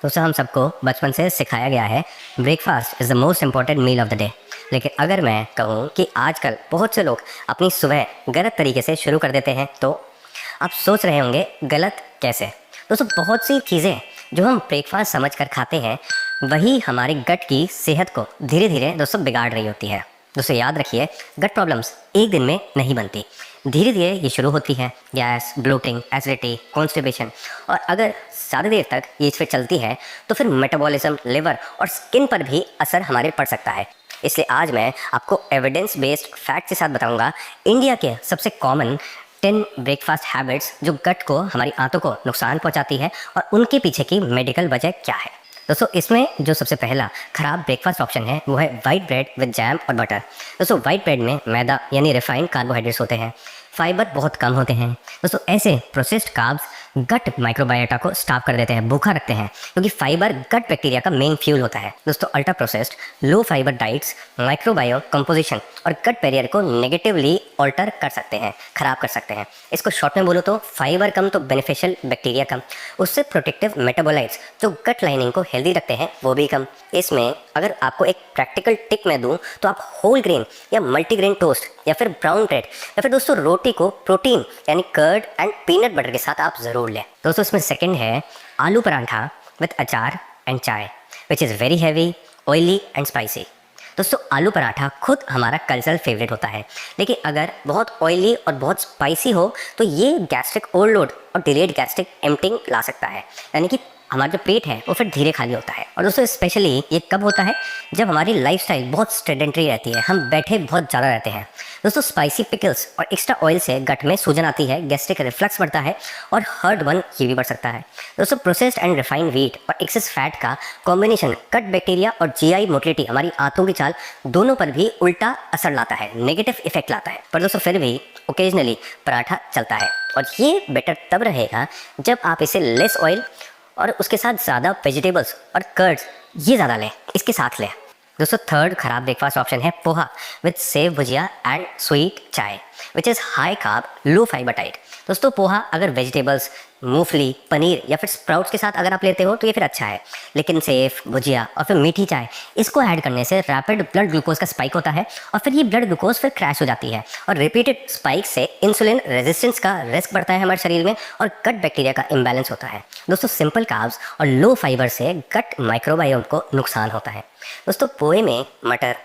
दोस्तों हम सबको बचपन से सिखाया गया है breakfast is the most important meal of the day. लेकिन अगर मैं कहूँ कि आजकल बहुत से लोग अपनी सुबह गलत तरीके से शुरू कर देते हैं तो आप सोच रहे होंगे गलत कैसे। दोस्तों बहुत सी चीज़ें जो हम ब्रेकफास्ट समझ कर खाते हैं वही हमारी गट की सेहत को धीरे धीरे दोस्तों बिगाड़ रही होती है। दोस्तों याद रखिए, गट प्रॉब्लम्स एक दिन में नहीं बनती, धीरे धीरे ये शुरू होती है। गैस, ब्लोटिंग, एसिडिटी, कॉन्स्टिपेशन, और अगर ज़्यादा देर तक ये फिर चलती है तो फिर मेटाबॉलिज्म, लिवर और स्किन पर भी असर हमारे पड़ सकता है। इसलिए आज मैं आपको एविडेंस बेस्ड फैक्ट के साथ बताऊंगा इंडिया के सबसे कॉमन 10 ब्रेकफास्ट हैबिट्स जो गट को, हमारी आंतों को नुकसान पहुंचाती है और उनके पीछे की मेडिकल वजह क्या है। दोस्तों इसमें जो सबसे पहला खराब ब्रेकफास्ट ऑप्शन है वो है वाइट ब्रेड विद जैम और बटर। दोस्तों वाइट ब्रेड में मैदा यानी रिफाइंड कार्बोहाइड्रेट्स होते हैं, फाइबर बहुत कम होते हैं। दोस्तों ऐसे प्रोसेस्ड कार्ब्स गट माइक्रोबायोटा को स्टॉप कर देते हैं, भूखा रखते हैं, क्योंकि फाइबर गट बैक्टीरिया का मेन फ्यूल होता है। दोस्तों अल्ट्रा प्रोसेस्ड लो फाइबर डाइट्स माइक्रोबायो कंपोजिशन और गट बैरियर को नेगेटिवली ऑल्टर कर सकते हैं, खराब कर सकते हैं। इसको शॉर्ट में बोलो तो फाइबर कम तो बेनिफिशियल बैक्टीरिया कम, उससे प्रोटेक्टिव मेटाबोलाइट्स जो गट लाइनिंग को हेल्दी रखते हैं वो भी कम। इसमें अगर आपको एक प्रैक्टिकल टिप मैं दूं तो आप होल ग्रेन या मल्टीग्रेन टोस्ट या फिर ब्राउन ब्रेड या फिर दोस्तों रोटी को प्रोटीन यानी कर्ड एंड पीनट बटर के साथ आप ज़रूर लें। दोस्तों इसमें सेकंड है आलू पराठा विद अचार एंड चाय which is very heavy, oily and spicy. दोस्तों आलू पराठा खुद हमारा कल्चरल फेवरेट होता है, लेकिन अगर बहुत ऑयली और बहुत स्पाइसी हो तो ये गैस्ट्रिक ओवरलोड और डिलेड गैस्ट्रिक एम्प्टिंग ला सकता है, यानी कि हमारा जो पेट है वो फिर धीरे खाली होता है। और दोस्तों स्पेशली ये कब होता है, जब हमारी लाइफस्टाइल बहुत सेडेंटरी रहती है, हम बैठे बहुत ज़्यादा रहते हैं। दोस्तों स्पाइसी पिकल्स और एक्स्ट्रा ऑयल से गट में सूजन आती है, गैस्ट्रिक रिफ्लक्स बढ़ता है और हार्ट बर्न ये भी बढ़ सकता है। दोस्तों प्रोसेस्ड एंड रिफाइंड व्हीट और एक्सेस फैट का कॉम्बिनेशन गट बैक्टीरिया और जीआई मोटिलिटी, हमारी आंतों की चाल, दोनों पर भी उल्टा असर लाता है, नेगेटिव इफेक्ट लाता है। पर दोस्तों फिर भी ओकेजनली पराठा चलता है, और ये बेटर तब रहेगा जब आप इसे लेस ऑयल और उसके साथ ज़्यादा वेजिटेबल्स और कर्ड्स ये ज़्यादा लें, इसके साथ लें। दोस्तों थर्ड खराब ब्रेकफास्ट ऑप्शन है poha with sev bhujia and sweet chai which is high carb low fibre diet. दोस्तों पोहा अगर वेजिटेबल्स, मूंगफली, पनीर या फिर स्प्राउट्स के साथ अगर आप लेते हो तो ये फिर अच्छा है, लेकिन सेव भुजिया और फिर मीठी चाय इसको ऐड करने से रैपिड ब्लड ग्लूकोज का स्पाइक होता है और फिर ये ब्लड ग्लूकोज फिर क्रैश हो जाती है, और रिपीटेड स्पाइक से इंसुलिन रेजिस्टेंस का रिस्क बढ़ता है हमारे शरीर में और गट बैक्टीरिया का इम्बैलेंस होता है। दोस्तों सिंपल कार्ब्स और लो फाइबर से गट माइक्रोबायोम को नुकसान होता है। दोस्तों पोहे में मटर,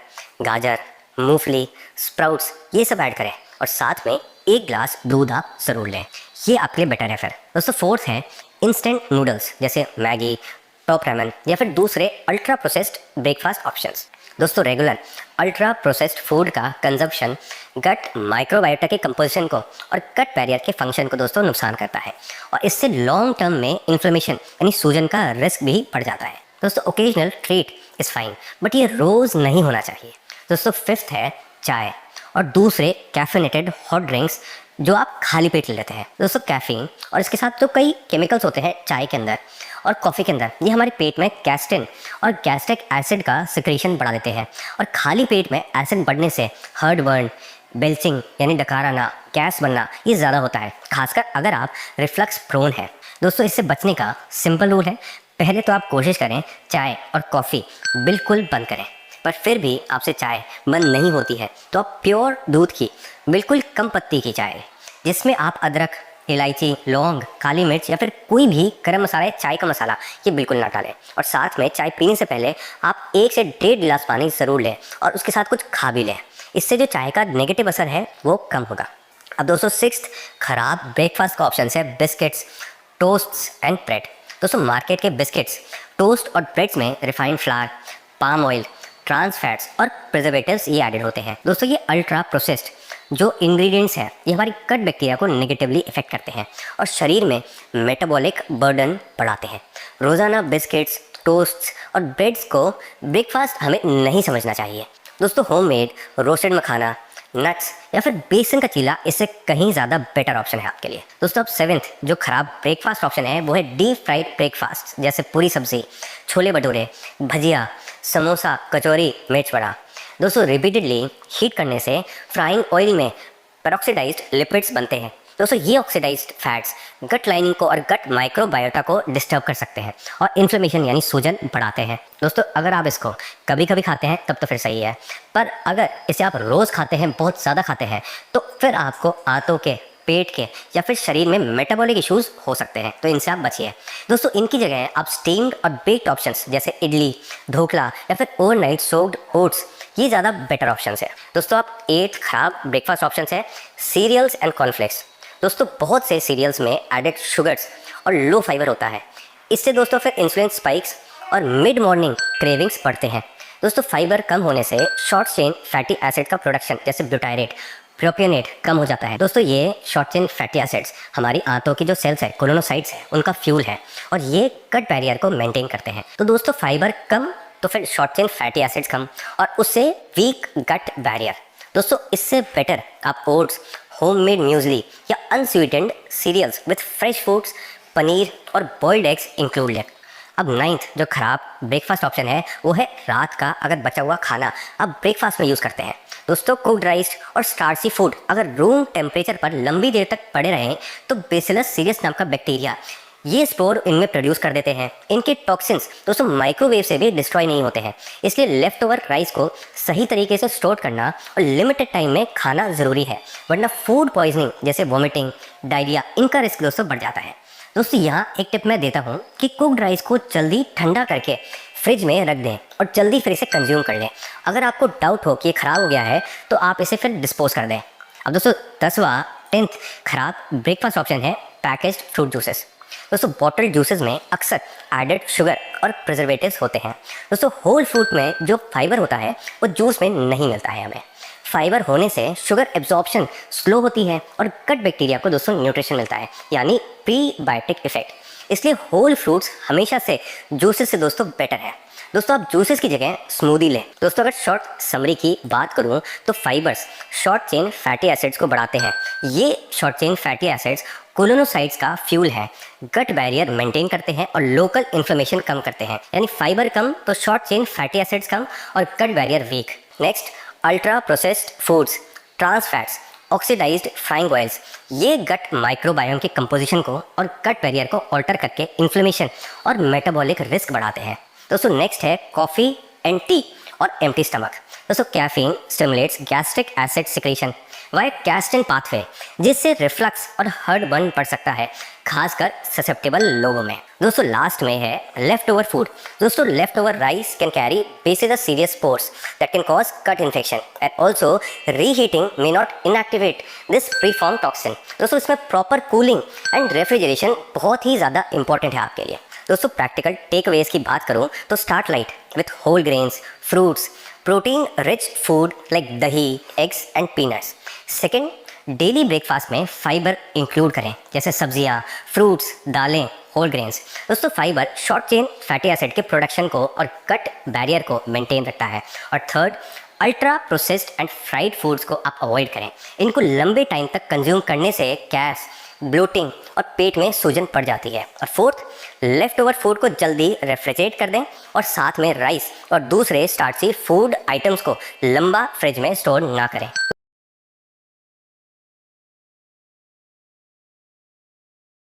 गाजर, मूंगफली, स्प्राउट्स ये सब ऐड करें और साथ में 1 ग्लास दूध आप ज़रूर लें, ये आपके लिए बेटर है। फिर दोस्तों फोर्थ है इंस्टेंट नूडल्स जैसे मैगी, टॉप रामेन या फिर दूसरे अल्ट्रा प्रोसेस्ड ब्रेकफास्ट ऑप्शंस। दोस्तों रेगुलर अल्ट्रा प्रोसेस्ड फूड का कंजप्शन गट माइक्रोबायोटा के कंपोजिशन को और गट बैरियर के फंक्शन को दोस्तों नुकसान करता है, और इससे लॉन्ग टर्म में इन्फ्लेमेशन यानी सूजन का रिस्क भी बढ़ जाता है। दोस्तों occasional treat is fine, but ये रोज़ नहीं होना चाहिए। दोस्तों फिफ्थ है चाय और दूसरे कैफिनेटेड हॉट ड्रिंक्स जो आप खाली पेट ले लेते हैं। दोस्तों कैफीन और इसके साथ तो कई केमिकल्स होते हैं चाय के अंदर और कॉफ़ी के अंदर, ये हमारे पेट में गैस्ट्रिन और गैस्ट्रिक एसिड का सिक्रेशन बढ़ा देते हैं, और खाली पेट में एसिड बढ़ने से हार्ट बर्न, बेल्चिंग यानी डकार आना, गैस बनना ये ज़्यादा होता है, खासकर अगर आप रिफ्लक्स प्रोन है। दोस्तों इससे बचने का सिंपल रूल है, पहले तो आप कोशिश करें चाय और कॉफ़ी बिल्कुल बंद करें, पर फिर भी आपसे चाय बंद नहीं होती है तो आप प्योर दूध की बिल्कुल कम पत्ती की चाय जिसमें आप अदरक, इलायची, लौंग, काली मिर्च या फिर कोई भी गरम मसाला या चाय का मसाला ये बिल्कुल ना डालें, और साथ में चाय पीने से पहले आप 1 से 1.5 गिलास पानी ज़रूर लें और उसके साथ कुछ खा भी लें, इससे जो चाय का नेगेटिव असर है वो कम होगा। अब दोस्तों सिक्स्थ खराब ब्रेकफास्ट का ऑप्शन है बिस्किट्स, टोस्ट्स एंड ब्रेड। दोस्तों मार्केट के बिस्किट्स, टोस्ट और ब्रेड्स में refined flour, palm oil, trans fats और प्रिजर्वेटिव्स ये एडेड होते हैं। दोस्तों ये अल्ट्रा प्रोसेस्ड जो इंग्रेडिएंट्स हैं ये हमारी गट बैक्टीरिया को नेगेटिवली इफेक्ट करते हैं और शरीर में मेटाबॉलिक बर्डन बढ़ाते हैं। रोज़ाना बिस्किट्स, टोस्ट्स और ब्रेड्स को ब्रेकफास्ट हमें नहीं समझना चाहिए। दोस्तों होममेड रोस्टेड मखाना, नट्स या फिर बेसन का चीला इससे कहीं ज़्यादा बेटर ऑप्शन है आपके लिए। दोस्तों अब सेवेंथ जो खराब ब्रेकफास्ट ऑप्शन है वो है डीप फ्राइड ब्रेकफास्ट जैसे पूरी सब्जी, छोले भटूरे, भजिया, समोसा, कचौरी, मिर्च वड़ा। दोस्तों रिपीटेडली हीट करने से फ्राइंग ऑयल में पेरोक्सीडाइज्ड लिपिड्स बनते हैं, दोस्तों ये ऑक्सीडाइज्ड फैट्स गट लाइनिंग को और गट माइक्रोबायोटा को डिस्टर्ब कर सकते हैं और इन्फ्लेमेशन यानी सूजन बढ़ाते हैं। दोस्तों अगर आप इसको कभी कभी खाते हैं तब तो फिर सही है, पर अगर इसे आप रोज़ खाते हैं, बहुत ज़्यादा खाते हैं, तो फिर आपको आंतों के, पेट के या फिर शरीर में मेटाबॉलिक इश्यूज हो सकते हैं, तो इनसे आप बचिए। दोस्तों इनकी जगह आप स्टीम्ड और बेक्ड ऑप्शंस जैसे इडली, ढोकला या फिर ओवरनाइट सोक्ड ओट्स, ये ज़्यादा बेटर ऑप्शन है। दोस्तों आप 8 खराब ब्रेकफास्ट ऑप्शन है सीरियल्स एंड कॉर्नफ्लेक्स। दोस्तों बहुत से सीरियल्स में एडेड शुगर्स और लो फाइबर होता है, इससे दोस्तों फिर इंसुलिन स्पाइक्स और मिड मॉर्निंग क्रेविंग्स बढ़ते हैं। दोस्तों फाइबर कम होने से शॉर्ट चेन फैटी एसिड का प्रोडक्शन जैसे ब्यूटायरेट, प्रोपियोनेट कम हो जाता है। दोस्तों ये शॉर्ट चेन फैटी एसिड्स हमारी आंतों की जो सेल्स है, कोलोनोसाइट्स है, उनका फ्यूल है और ये गट बैरियर को मेंटेन करते हैं। तो दोस्तों फाइबर कम तो फिर शॉर्ट चेन फैटी एसिड्स कम और उससे वीक गट बैरियर। दोस्तों इससे बेटर आप ओट्स, होममेड म्यूजली या unsweetened cereals with fresh foods, paneer और बॉइल्ड एग्स इंक्लूड लें। अब 9th जो खराब ब्रेकफास्ट ऑप्शन है वो है रात का अगर बचा हुआ खाना आप ब्रेकफास्ट में यूज़ करते हैं। दोस्तों कुक्ड राइस और स्टार्ची फूड अगर रूम टेम्परेचर पर लंबी देर तक पड़े रहें तो बेसिलस सीरियस नाम का बैक्टीरिया ये स्पोर इनमें प्रोड्यूस कर देते हैं। इनके टॉक्सिन्स दोस्तों माइक्रोवेव से भी डिस्ट्रॉय नहीं होते हैं, इसलिए लेफ्ट ओवर राइस को सही तरीके से स्टोर करना और लिमिटेड टाइम में खाना ज़रूरी है, वरना फूड पॉइजनिंग जैसे वॉमिटिंग, डायरिया, इनका रिस्क दोस्तों बढ़ जाता है। दोस्तों यहाँ एक टिप मैं देता हूँ कि कुक्ड राइस को जल्दी ठंडा करके फ्रिज में रख दें और जल्दी फिर इसे कंज्यूम कर लें। अगर आपको डाउट हो कि ये ख़राब हो गया है तो आप इसे फिर डिस्पोज कर दें। अब दोस्तों 10th खराब ब्रेकफास्ट ऑप्शन है पैकेज्ड फ्रूट जूसेस। दोस्तों बॉटल्ड जूसेस में अक्सर एडेड शुगर और प्रिजर्वेटिव्स होते हैं। दोस्तों होल फ्रूट में जो फाइबर होता है वो जूस में नहीं मिलता है हमें। फाइबर होने से शुगर एब्जॉर्प्शन स्लो होती है और गट बैक्टीरिया को दोस्तों न्यूट्रिशन मिलता है यानी प्रीबायोटिक इफेक्ट, इसलिए होल फ्रूट्स हमेशा से जूसेस से दोस्तों बेटर है। दोस्तों आप जूसेस की जगह स्मूदी लें। दोस्तों अगर शॉर्ट समरी की बात करूं तो fibres short chain fatty acids को बढ़ाते हैं। ये शॉर्ट चेन फैटी एसिड्स कोलोनोसाइट्स का फ्यूल है, गट बैरियर मेंटेन करते हैं और लोकल इन्फ्लेमेशन कम करते हैं। यानी फाइबर कम तो शॉर्ट चेन फैटी एसिड्स कम और gut barrier weak. Next ultra processed foods, trans fats, oxidised frying oils, ये गट माइक्रोबायोम के कंपोजिशन को और गट बैरियर को ऑल्टर करके इन्फ्लेमेशन और मेटाबॉलिक रिस्क बढ़ाते हैं। दोस्तों नेक्स्ट है कॉफ़ी एंड टी और एम्प्टी स्टमक। दोस्तों caffeine stimulates gastric acid secretion via gastrin pathway, जिससे रिफ्लक्स और हार्टबर्न बढ़ सकता है, खासकर ससेप्टेबल लोगों में। दोस्तों लास्ट में है लेफ्ट ओवर फूड। दोस्तों left over rice can carry basis serious spores that can cause cut infection and also reheating may not inactivate this preform toxin. दोस्तों इसमें प्रॉपर कूलिंग एंड रेफ्रिजरेशन बहुत ही ज़्यादा इंपॉर्टेंट है आपके लिए। दोस्तों प्रैक्टिकल टेक अवेज की बात करूँ तो start light with whole grains, fruits, protein rich food like dahi, eggs and peanuts. Second, daily breakfast में फाइबर इंक्लूड करें जैसे सब्जियां, फ्रूट्स, दालें, होल ग्रेन्स। दोस्तों fibre short chain fatty acid के प्रोडक्शन को और गट बैरियर को मेंटेन रखता है। और third, ultra processed and fried foods को आप अवॉइड करें। इनको लंबे टाइम तक कंज्यूम करने से गैस, ब्लोटिंग और पेट में सूजन पड़ जाती है। और फोर्थ, लेफ्ट ओवर फूड को जल्दी रेफ्रिजरेट कर दें और साथ में राइस और दूसरे स्टार्ची फूड आइटम्स को लंबा फ्रिज में स्टोर ना करें।